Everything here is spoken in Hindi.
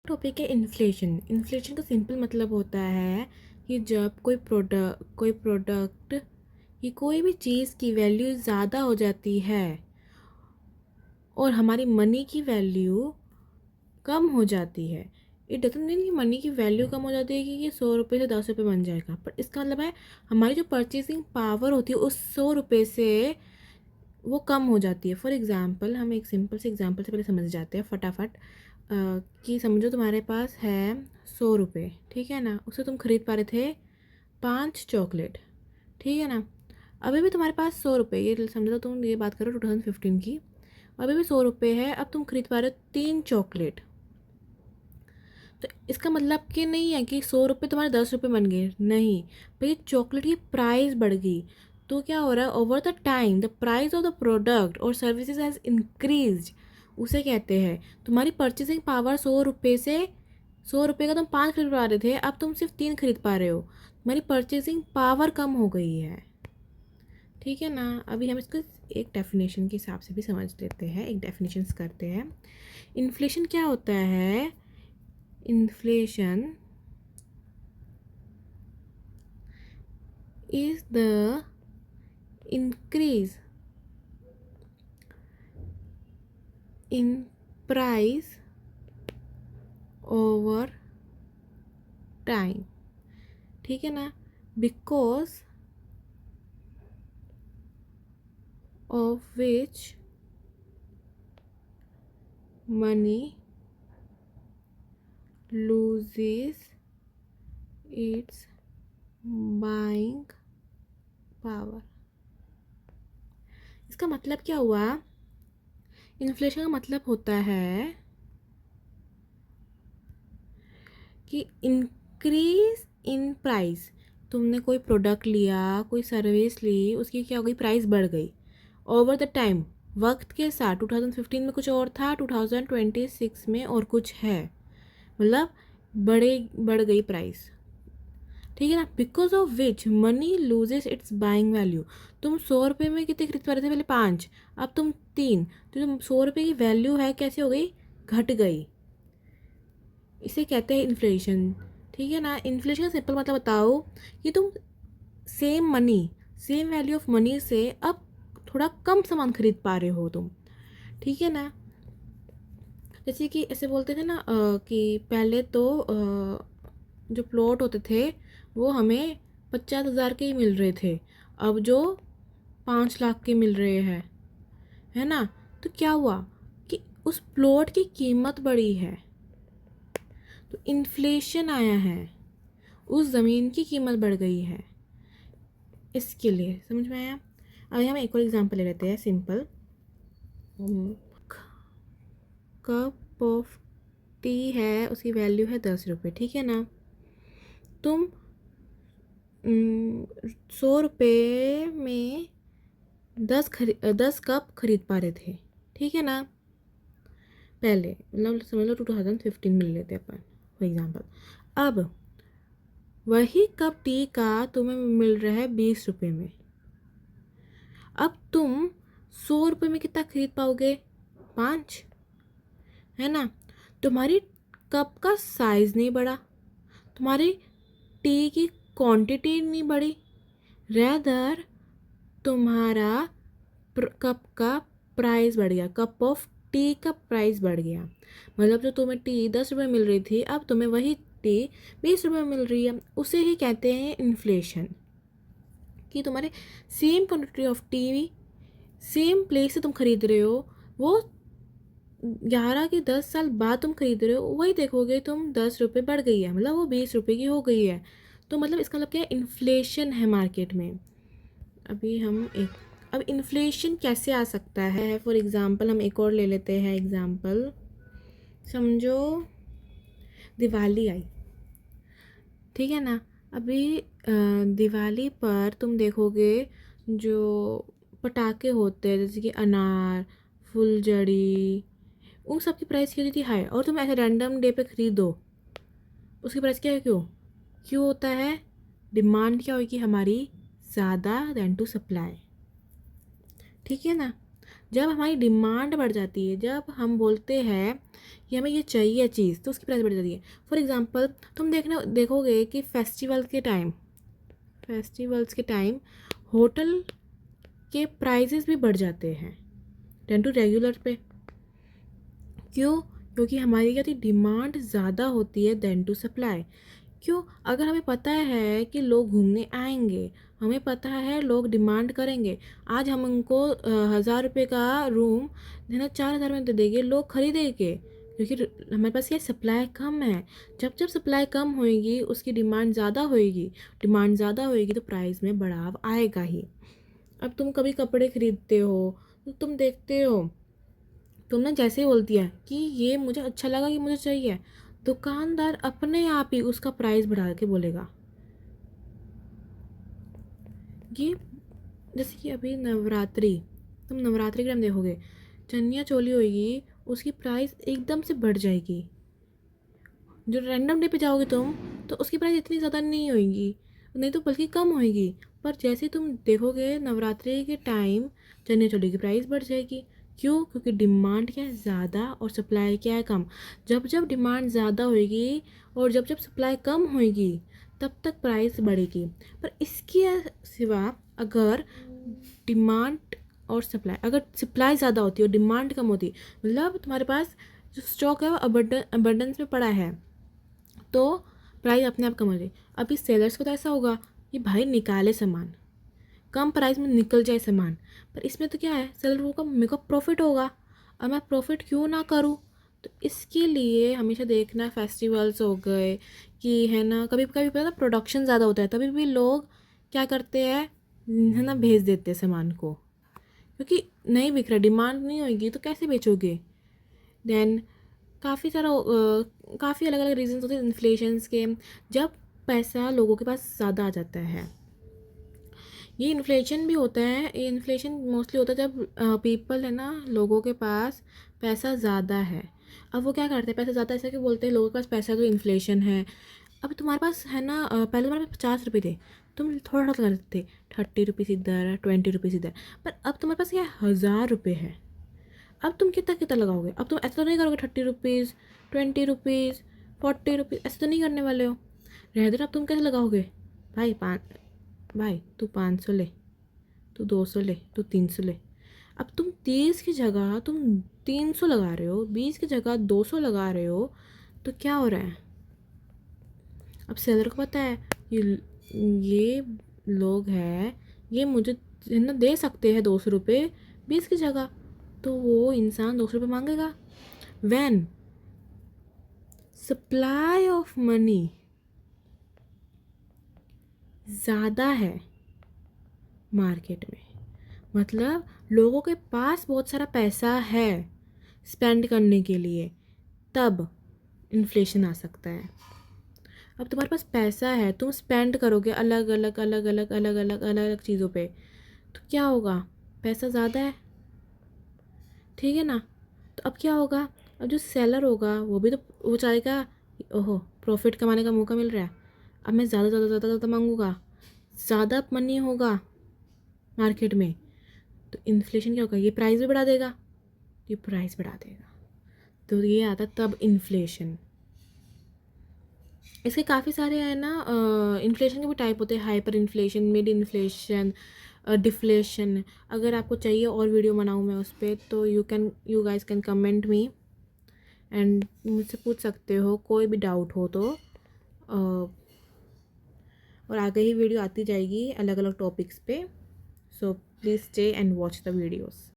टॉपिक है इन्फ्लेशन। इन्फ्लेशन का सिंपल मतलब होता है कि जब कोई प्रोडक्ट की कोई भी चीज़ की वैल्यू ज़्यादा हो जाती है और हमारी मनी की वैल्यू कम हो जाती है। इट डजंट मीन कि मनी की वैल्यू कम हो जाती है कि ये 100 रुपये से 10 रुपये बन जाएगा, पर इसका मतलब है हमारी जो परचेसिंग पावर होती है उस 100 रुपये से वो कम हो जाती है। फॉर एग्ज़ाम्पल, हम एक सिंपल से एग्ज़ाम्पल से पहले समझ जाते हैं फटाफट। कि समझो तुम्हारे पास है 100 रुपये, ठीक है ना, उससे तुम खरीद पा रहे थे 5 चॉकलेट, ठीक है ना। अभी भी तुम्हारे पास 100 रुपये, ये समझो तुम ये बात करो 2015 की, अभी भी 100 रुपये है, अब तुम खरीद पा रहे हो 3 चॉकलेट। तो इसका मतलब कि नहीं है कि 100 रुपये तुम्हारे 10 रुपये बन गए, नहीं, भाई चॉकलेट की प्राइस बढ़ गई। तो क्या हो रहा है, over the time the price of the product और सर्विसेज हैज़ इंक्रीज। उसे कहते हैं तुम्हारी परचेसिंग पावर 100 रुपये से 100 रुपये का तुम 5 खरीद पा रहे थे, अब तुम सिर्फ 3 खरीद पा रहे हो, तुम्हारी परचेसिंग पावर कम हो गई है, ठीक है ना। अभी हम इसको एक डेफिनेशन के हिसाब से भी समझ लेते हैं, एक डेफिनेशंस करते हैं। इन्फ्लेशन क्या होता है? Inflation is the increase in price over time, ठीक है ना, because of which money loses its buying power। इसका मतलब क्या हुआ? इन्फ्लेशन का मतलब होता है कि इंक्रीज इन प्राइस। तुमने कोई प्रोडक्ट लिया, कोई सर्विस ली, उसकी क्या हो गई, प्राइस बढ़ गई ओवर द टाइम, वक्त के साथ। 2015 में कुछ और था, 2026 में और कुछ है, मतलब बढ़ गई प्राइस, ठीक है ना। Because of which money loses it's buying value. तुम 100 रुपये में कितने खरीद पा रहे थे पहले, 5, अब तुम 3, तो तुम 100 रुपये की वैल्यू है कैसे हो गई, घट गई। इसे कहते हैं इन्फ्लेशन, ठीक है ना। इन्फ्लेशन का सिंपल मतलब बताओ कि तुम सेम वैल्यू ऑफ मनी से अब थोड़ा कम सामान खरीद पा रहे हो तुम, ठीक है ना। जैसे कि ऐसे बोलते थे ना कि पहले तो जो प्लॉट होते थे वो हमें 50,000 के ही मिल रहे थे, अब जो 5 लाख के मिल रहे हैं, है ना। तो क्या हुआ कि उस प्लॉट की कीमत बढ़ी है, तो इन्फ्लेशन आया है, उस ज़मीन की कीमत बढ़ गई है। इसके लिए समझ में आया। अभी हम एक और एग्जांपल ले लेते हैं सिंपल। कप ऑफ टी है, उसकी वैल्यू है 10 रुपये, ठीक है ना। तुम 100 रुपये में 10 कप खरीद पा रहे थे, ठीक है ना। पहले मतलब समझ लो 2015 में ले लेते हैं अपन फॉर एग्जांपल। अब वही कप टी का तुम्हें मिल रहा है 20 रुपये में। अब तुम 100 रुपये में कितना खरीद पाओगे, 5, है ना। तुम्हारी कप का साइज़ नहीं बढ़ा, तुम्हारी टी की क्वांटिटी नहीं बढ़ी, रेदर तुम्हारा कप का प्राइस बढ़ गया, कप ऑफ टी का प्राइस बढ़ गया। मतलब जो तुम्हें टी 10 रुपये मिल रही थी, अब तुम्हें वही टी 20 रुपये मिल रही है। उसे ही कहते हैं इन्फ्लेशन, कि तुम्हारे same quantity of T same place से तुम खरीद रहे हो, वो 11 के 10 साल बाद तुम खरीद रहे हो, वही देखोगे तुम 10 रुपये बढ़ गई है, मतलब वो 20 रुपये की हो गई है। तो मतलब इसका मतलब क्या है, इन्फ्लेशन है मार्केट में। अभी हम अब इन्फ्लेशन कैसे आ सकता है, फॉर एग्ज़ाम्पल हम एक और ले लेते हैं एग्ज़ाम्पल। समझो दिवाली आई, ठीक है ना। अभी दिवाली पर तुम देखोगे जो पटाखे होते हैं जैसे कि अनार, फुलझड़ी, उन सब की प्राइस क्या होती है हाई, और तुम ऐसे रैंडम डे पे खरीदो, उसकी प्राइस क्या है, क्यों होता है, डिमांड क्या होगी हमारी, ज़्यादा देन टू सप्लाई, ठीक है ना। जब हमारी डिमांड बढ़ जाती है, जब हम बोलते हैं कि हमें ये चाहिए चीज़, तो उसकी प्राइस बढ़ जाती है। फॉर एग्ज़ाम्पल तुम देखोगे कि फेस्टिवल्स के टाइम होटल के प्राइजेस भी बढ़ जाते हैं देन टू रेगुलर पे। क्यों? क्योंकि हमारी क्या थी, डिमांड ज़्यादा होती है देन टू सप्लाई। क्यों? अगर हमें पता है कि लोग घूमने आएंगे, हमें पता है लोग डिमांड करेंगे, आज हम उनको 1,000 रुपये का रूम है ना 4,000 में दे देंगे, लोग खरीदेंगे क्योंकि हमारे पास ये सप्लाई कम है। जब जब सप्लाई कम होएगी उसकी डिमांड ज़्यादा होएगी तो प्राइस में बढ़ाव आएगा ही। अब तुम कभी कपड़े खरीदते हो तो तुम देखते हो, तुमने जैसे ही बोलती है कि ये मुझे अच्छा लगा, कि मुझे चाहिए, दुकानदार अपने आप ही उसका प्राइस बढ़ा के बोलेगा। ये जैसे कि अभी तुम नवरात्रि के टाइम देखोगे, चनिया चोली होगी, उसकी प्राइस एकदम से बढ़ जाएगी। जो रैंडम डे पे जाओगे तुम, तो उसकी प्राइस इतनी ज़्यादा नहीं होगी, नहीं तो बल्कि कम होएगी। पर जैसे तुम देखोगे नवरात्रि के टाइम चनिया चोली की प्राइस बढ़ जाएगी। क्यों? क्योंकि डिमांड क्या है, ज़्यादा, और सप्लाई क्या है, कम। जब जब डिमांड ज़्यादा होएगी और जब जब सप्लाई कम होएगी तब तक प्राइस बढ़ेगी। पर इसके सिवा अगर डिमांड और सप्लाई, अगर सप्लाई ज़्यादा होती है और डिमांड कम होती, मतलब तुम्हारे पास जो स्टॉक है वो अबंडेंस में पड़ा है, तो प्राइस अपने आप कम हो जाए। अभी सेलर्स को तो ऐसा होगा कि भाई निकाले सामान, कम प्राइस में निकल जाए सामान। पर इसमें तो क्या है, सेलर को मेरे को प्रॉफिट होगा, और मैं प्रॉफिट क्यों ना करूँ। तो इसके लिए हमेशा देखना, फेस्टिवल्स हो गए कि है ना, कभी कभी पता प्रोडक्शन ज़्यादा होता है, तभी भी लोग क्या करते हैं, है ना, भेज देते हैं सामान को, क्योंकि नहीं बिक रहा, डिमांड नहीं होगी तो कैसे बेचोगे। देन काफ़ी अलग अलग रीजंस होते हैं इन्फ्लेशंस के। जब पैसा लोगों के पास ज़्यादा आ जाता है, ये इन्फ्लेशन भी होता है, ये इन्फ्लेशन मोस्टली होता है जब पीपल है ना, लोगों के पास पैसा ज़्यादा है। अब वो क्या करते हैं, पैसा ज़्यादा ऐसा कि बोलते हैं लोगों के पास पैसा तो इन्फ्लेशन है। अब तुम्हारे पास है ना, पहले तुम्हारे पास 50 रुपये थे, तुम थोड़ा थोड़ा करते थे, 30 रुपीज़ इधर, 20 रुपीज़ इधर। पर अब तुम्हारे पास क्या 1,000 रुपये है, अब तुम कितना कितना लगाओगे। अब तुम ऐसा तो नहीं करोगे 30 रुपीज़, 20 रुपीज़, 40 रुपीज़, ऐसे तो नहीं करने वाले हो। रहते अब तुम कैसे लगाओगे, भाई भाई तू 500 ले, तू 200 ले, तू 300 ले। अब तुम 30 की जगह तुम 300 लगा रहे हो, 20 की जगह 200 लगा रहे हो, तो क्या हो रहा है। अब सेलर को पता है ये लोग हैं, ये मुझे ना दे सकते हैं 200 रुपये 20 की जगह, तो वो इंसान 200 रुपये मांगेगा। व्हेन सप्लाई ऑफ मनी ज़्यादा है मार्केट में, मतलब लोगों के पास बहुत सारा पैसा है स्पेंड करने के लिए, तब इन्फ्लेशन आ सकता है। अब तुम्हारे पास पैसा है, तुम स्पेंड करोगे अलग अलग अलग अलग अलग अलग अलग अलग चीज़ों पे, तो क्या होगा, पैसा ज़्यादा है, ठीक है ना। तो अब क्या होगा, अब जो सेलर होगा वो भी तो वो चाहेगा, ओहो प्रॉफिट कमाने का मौका मिल रहा है, अब मैं ज़्यादा ज़्यादा ज़्यादा ज़्यादा मांगूंगा, ज़्यादा मनी होगा मार्केट में, तो इन्फ्लेशन क्या होगा, ये प्राइस बढ़ा देगा, तो ये आता तब इन्फ्लेशन। इसके काफ़ी सारे है ना, इन्फ्लेशन के भी टाइप होते हैं, hyper inflation, mid inflation, deflation. अगर आपको चाहिए और वीडियो बनाऊँ मैं उस पर, तो you guys can comment me and मुझसे पूछ सकते हो कोई भी डाउट हो तो। और आगे ही वीडियो आती जाएगी अलग अलग टॉपिक्स पे, so please stay and watch the videos.